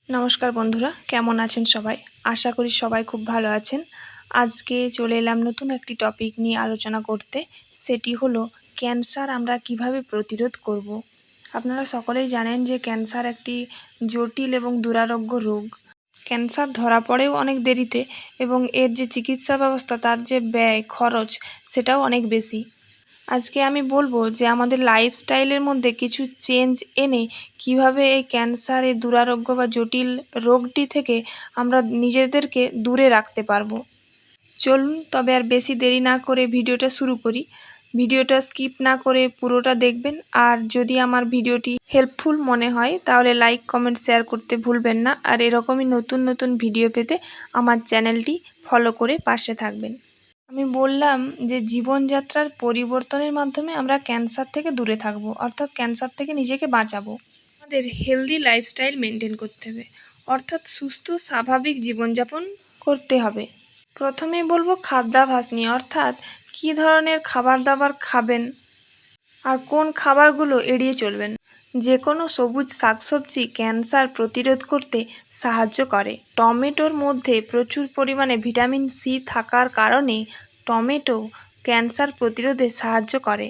নমস্কার বন্ধুরা, কেমন আছেন সবাই? আশা করি সবাই খুব ভালো আছেন। আজকে চলে এলাম নতুন একটি টপিক নিয়ে আলোচনা করতে। সেটি হলো ক্যান্সার আমরা কিভাবে প্রতিরোধ করব। আপনারা সকলেই জানেন যে ক্যান্সার একটি জটিল এবং দুরারোগ্য রোগ। ক্যান্সার ধরা পড়েও অনেক দেরিতে এবং এর যে চিকিৎসা ব্যবস্থা তার যে ব্যয় খরচ সেটাও অনেক বেশি। আজকে আমি বলবো যে আমাদের লাইফস্টাইলের মধ্যে কিছু চেঞ্জ এনে কিভাবে এই ক্যান্সার, এই দুরারোগ্য বা জটিল রোগটি থেকে আমরা নিজেদেরকে দূরে রাখতে পারবো। চলুন তবে আর বেশি দেরি না করে ভিডিওটা শুরু করি। ভিডিওটা স্কিপ না করে পুরোটা দেখবেন, আর যদি আমার ভিডিওটি হেল্পফুল মনে হয় তাহলে লাইক, কমেন্ট, শেয়ার করতে ভুলবেন না। আর এরকমই নতুন নতুন ভিডিও পেতে আমার চ্যানেলটি ফলো করে পাশে থাকবেন। আমি বললাম যে জীবনযাত্রার পরিবর্তনের মাধ্যমে আমরা ক্যান্সার থেকে দূরে থাকবো, অর্থাৎ ক্যান্সার থেকে নিজেকে বাঁচাবো। আমাদের হেলদি লাইফস্টাইল মেনটেন করতে হবে, অর্থাৎ সুস্থ স্বাভাবিক জীবনযাপন করতে হবে। প্রথমেই বলবো খাদ্যাভ্যাস নিয়ে, অর্থাৎ কী ধরনের খাবার দাবার খাবেন আর কোন খাবারগুলো এড়িয়ে চলবেন। যে কোনো সবুজ শাকসবজি ক্যান্সার প্রতিরোধ করতে সাহায্য করে। টমেটোর মধ্যে প্রচুর পরিমাণে ভিটামিন সি থাকার কারণে টমেটো ক্যান্সার প্রতিরোধে সাহায্য করে।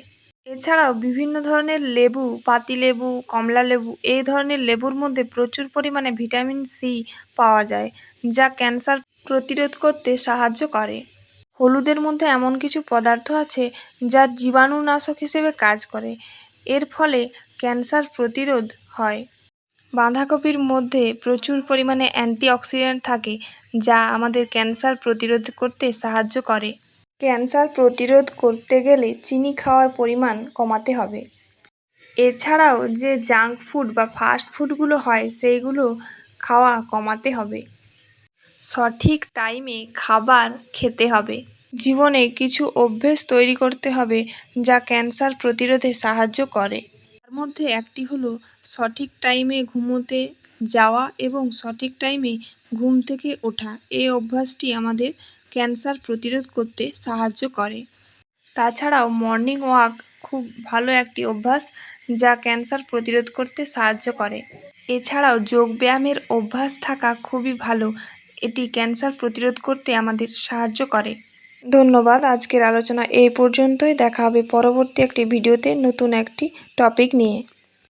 এছাড়াও বিভিন্ন ধরনের লেবু, পাতিলেবু, কমলালেবু এই ধরনের লেবুর মধ্যে প্রচুর পরিমাণে ভিটামিন সি পাওয়া যায়, যা ক্যান্সার প্রতিরোধ করতে সাহায্য করে। হলুদের মধ্যে এমন কিছু পদার্থ আছে যা জীবাণুনাশক হিসেবে কাজ করে, এর ফলে ক্যান্সার প্রতিরোধ হয়। বাঁধাকপির মধ্যে প্রচুর পরিমাণে অ্যান্টিঅক্সিডেন্ট থাকে, যা আমাদের ক্যান্সার প্রতিরোধ করতে সাহায্য করে। ক্যান্সার প্রতিরোধ করতে গেলে চিনি খাওয়ার পরিমাণ কমাতে হবে। এছাড়াও যে জাঙ্ক ফুড বা ফাস্ট ফুডগুলো হয় সেইগুলো খাওয়া কমাতে হবে। সঠিক টাইমে খাবার খেতে হবে। জীবনে কিছু অভ্যেস তৈরি করতে হবে যা ক্যান্সার প্রতিরোধে সাহায্য করে। তার মধ্যে একটি হলো সঠিক টাইমে ঘুমোতে যাওয়া এবং সঠিক টাইমে ঘুম থেকে ওঠা। এই অভ্যাসটি আমাদের ক্যান্সার প্রতিরোধ করতে সাহায্য করে। তাছাড়াও মর্নিং ওয়াক খুব ভালো একটি অভ্যাস যা ক্যান্সার প্রতিরোধ করতে সাহায্য করে। এছাড়াও যোগব্যায়ামের অভ্যাস থাকা খুবই ভালো, এটি ক্যান্সার প্রতিরোধ করতে আমাদের সাহায্য করে। ধন্যবাদ। আজকের আলোচনা এই পর্যন্তই। দেখা হবে পরবর্তী একটি ভিডিওতে নতুন একটি টপিক নিয়ে।